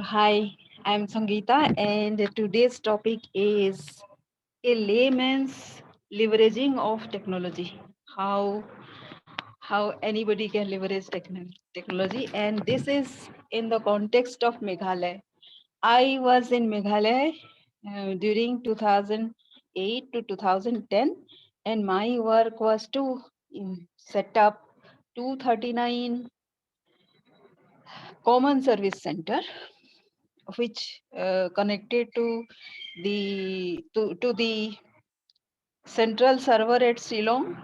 Hi, I'm Sangeeta, and today's topic is a layman's leveraging of technology. How how anybody can leverage technology, and this is in the context of Meghalaya. I was in Meghalaya during 2008 to 2010, and my work was to set up 239 common service center which connected to the central server at Shillong,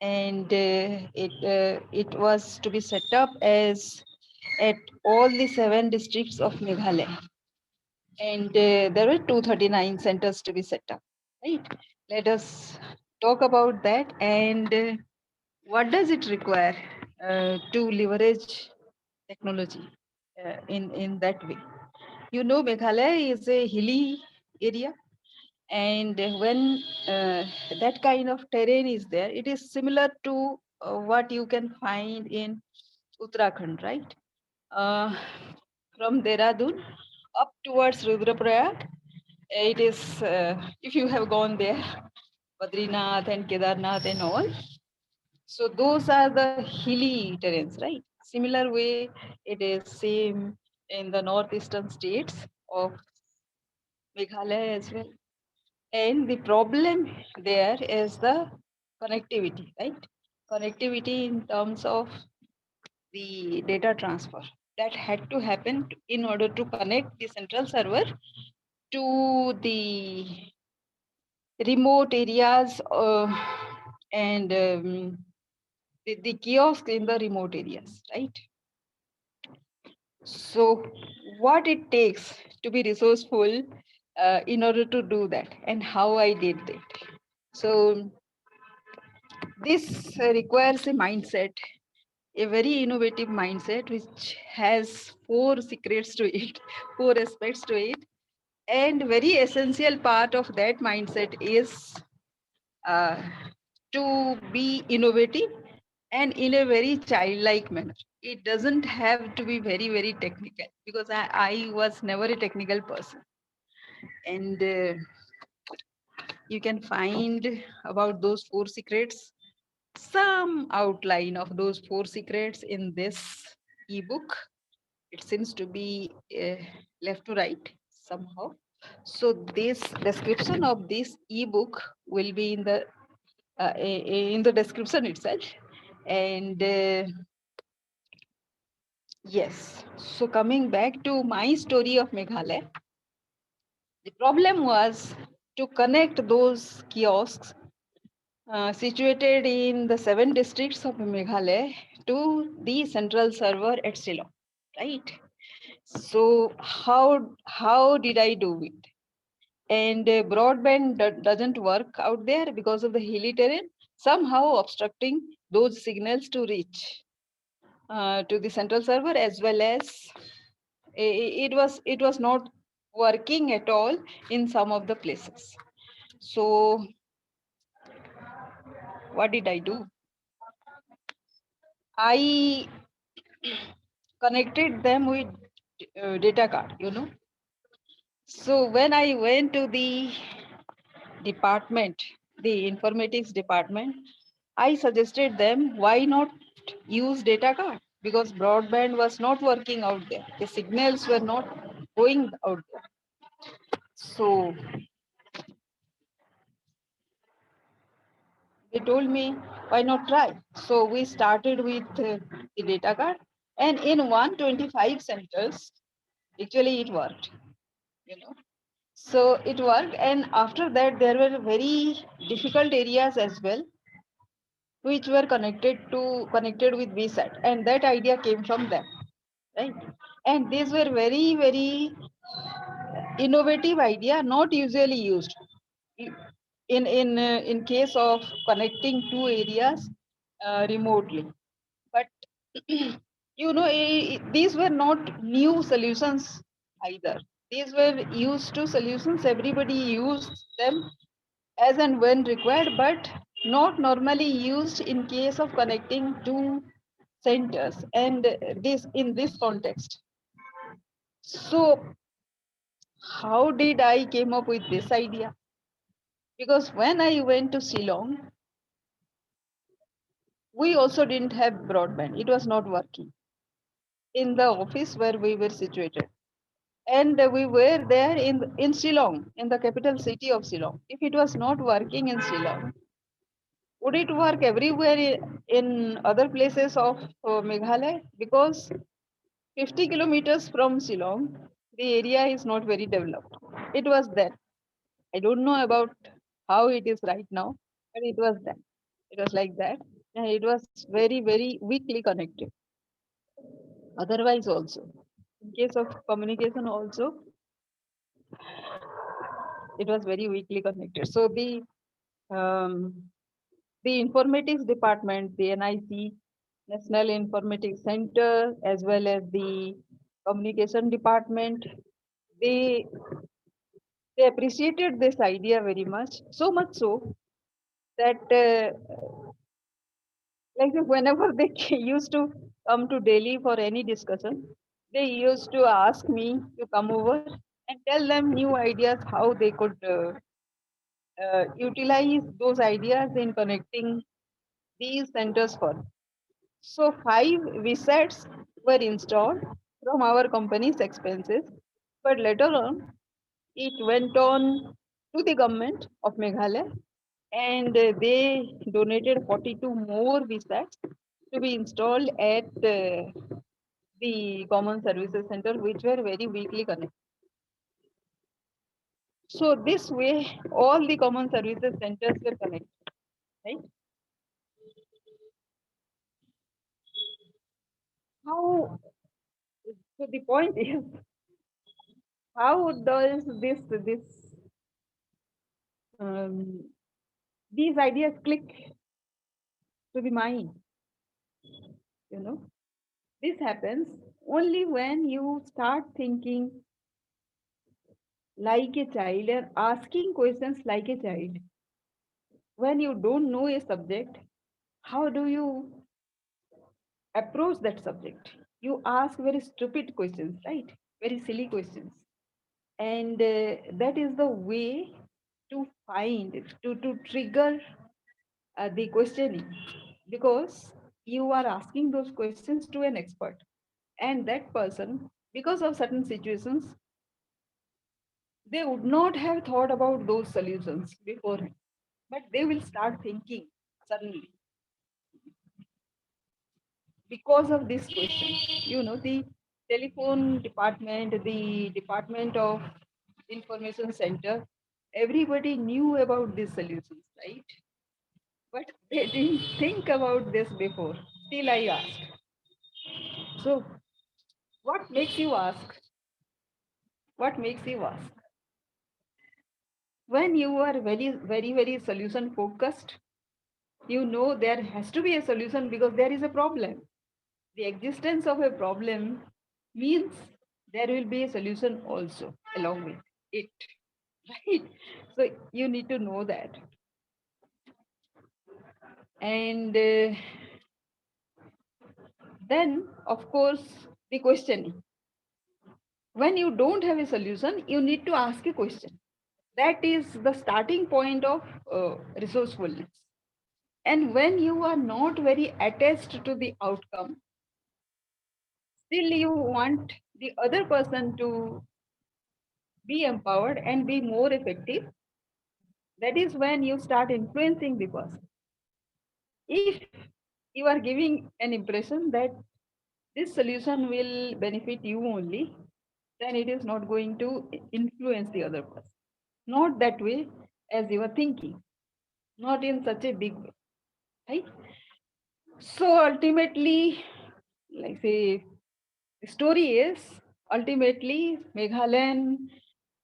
and it was to be set up as at all the 7 districts of Meghalaya, and there were 239 centers to be set up. Right. Let us talk about that and what does it require to leverage technology in that way. Meghalaya is a hilly area, and when that kind of terrain is there, it is similar to what you can find in Uttarakhand, right? Uh, from Dehradun up towards Rudraprayag, it is, if you have gone there, Badrinath and Kedarnath and all. So those are the hilly terrains, right? Similar way, it is same in the northeastern states of Meghalaya as well. And the problem there is the connectivity, right? Connectivity in terms of the data transfer that had to happen in order to connect the central server to the remote areas and the kiosk in the remote areas, right? So, what it takes to be resourceful in order to do that, and how I did that. So, this requires a mindset, a very innovative mindset, which has four secrets to it, four aspects to it. And very essential part of that mindset is uh, to be innovative and in a very childlike manner. It doesn't have to be very, very technical because I was never a technical person. And you can find about those four secrets, some outline of those four secrets in this ebook. It seems to be left to right somehow. So this description of this ebook will be in the description itself. And yes, so coming back to my story of Meghalaya, the problem was to connect those kiosks situated in the 7 districts of Meghalaya to the central server at Shillong, right? So how did I do it? And broadband doesn't work out there because of the hilly terrain, somehow obstructing those signals to reach to the central server, as well as it was not working at all in some of the places. So what did I do? I connected them with data card. So when I went to the department, the informatics department, I suggested them why not use data card, because broadband was not working out there. The signals were not going out there. So they told me why not try. So we started with the data card, and in 125 centers, actually it worked. You know, so it worked, and after that there were very difficult areas as well which were connected with VSAT, and that idea came from them, right? And these were very, very innovative idea, not usually used in case of connecting two areas remotely. But these were not new solutions either. These were used to solutions. Everybody used them as and when required, but not normally used in case of connecting two centers. And this in this context. So how did I came up with this idea? Because when I went to Shillong, we also didn't have broadband. It was not working in the office where we were situated. And we were there in Shillong, in the capital city of Shillong. If it was not working in Shillong, would it work everywhere in other places of Meghalaya? Because 50 kilometers from Shillong, the area is not very developed. It was there. I don't know about how it is right now, but it was then. It was like that. And it was very, very weakly connected. Otherwise, also, in case of communication, also, it was very weakly connected. So the informatics department, the NIC, National Informatics Center, as well as the communication department, they they appreciated this idea very much, so much so that like whenever they used to come to Delhi for any discussion, they used to ask me to come over and tell them new ideas how they could utilize those ideas in connecting these centers further. So 5 VSATs were installed from our company's expenses, but later on it went on to the government of Meghalaya, and they donated 42 more VSATs to be installed at the Common Services Center, which were very weakly connected. So this way, all the Common Services Centers were connected, right? How? So the point is, how does um, these ideas click to the mind? You know, this happens only when you start thinking like a child and asking questions like a child. When you don't know a subject, how do you approach that subject? You ask very stupid questions, right? Very silly questions. And that is the way to find, to trigger the questioning, because you are asking those questions to an expert. And that person, because of certain situations, they would not have thought about those solutions before, but they will start thinking suddenly because of this question. You know, the telephone department, the department of information center, everybody knew about these solutions, right? But they didn't think about this before. Still, I asked. So, what makes you ask? What makes you ask? When you are very, very, very solution focused, you know there has to be a solution because there is a problem. The existence of a problem means there will be a solution also along with it, right? So you need to know that. And then, of course, the questioning. When you don't have a solution, you need to ask a question. That is the starting point of resourcefulness. And when you are not very attached to the outcome, still you want the other person to be empowered and be more effective, that is when you start influencing the person. If you are giving an impression that this solution will benefit you only, then it is not going to influence the other person. Not that way as you are thinking, not in such a big way, right? So ultimately, like say, the story is ultimately Meghalayan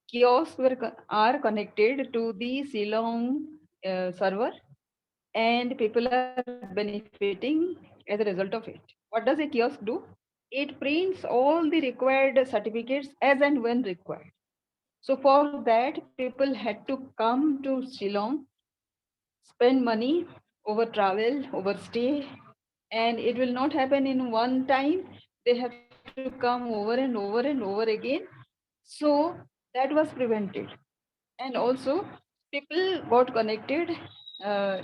kiosks are connected to the Shillong server, and people are benefiting as a result of it. What does a kiosk do? It prints all the required certificates as and when required. So for that, people had to come to Shillong, spend money over travel, over stay, and it will not happen in one time. They have to to come over and over and over again. So that was prevented. And also people got connected uh,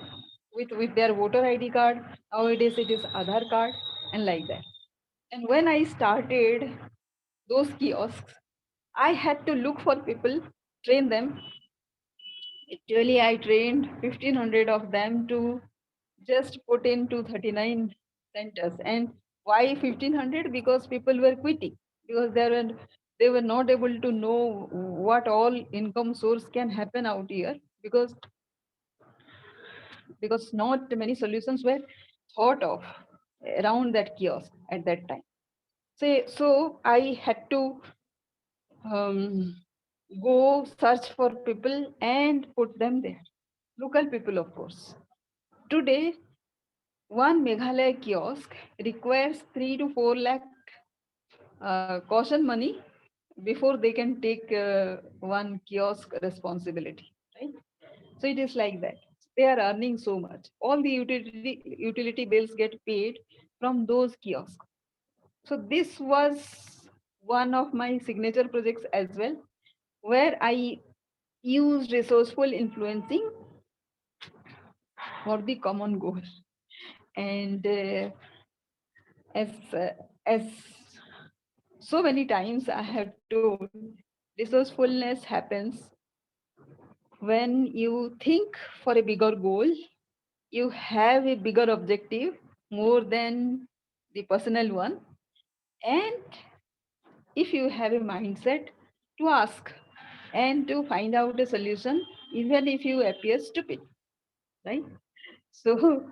with their voter ID card. Nowadays it is Aadhaar card and like that. And when I started those kiosks, I had to look for people, train them. Actually, I trained 1500 of them to just put into 39 centers. And why 1500? Because people were quitting, because they were not able to know what all income source can happen out here, because not many solutions were thought of around that kiosk at that time. So I had to um, go search for people and put them there. Local people, of course. Today, one Meghalaya kiosk requires 3 to 4 lakh caution money before they can take one kiosk responsibility, right? So it is like that. They are earning so much. All the utility bills get paid from those kiosks. So this was one of my signature projects as well, where I used resourceful influencing for the common goal. And as as so many times I have told, resourcefulness happens when you think for a bigger goal, you have a bigger objective more than the personal one, and if you have a mindset to ask and to find out a solution, even if you appear stupid, right? So,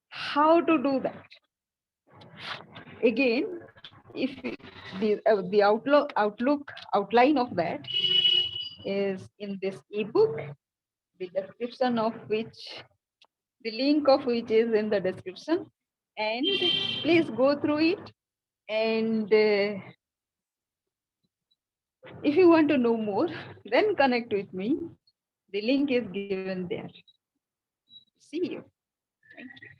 how to do that? Again, if the outlook outline of that is in this ebook, the description of which, the link of which is in the description, and please go through it. And if you want to know more, then connect with me. The link is given there. See you. Thank you.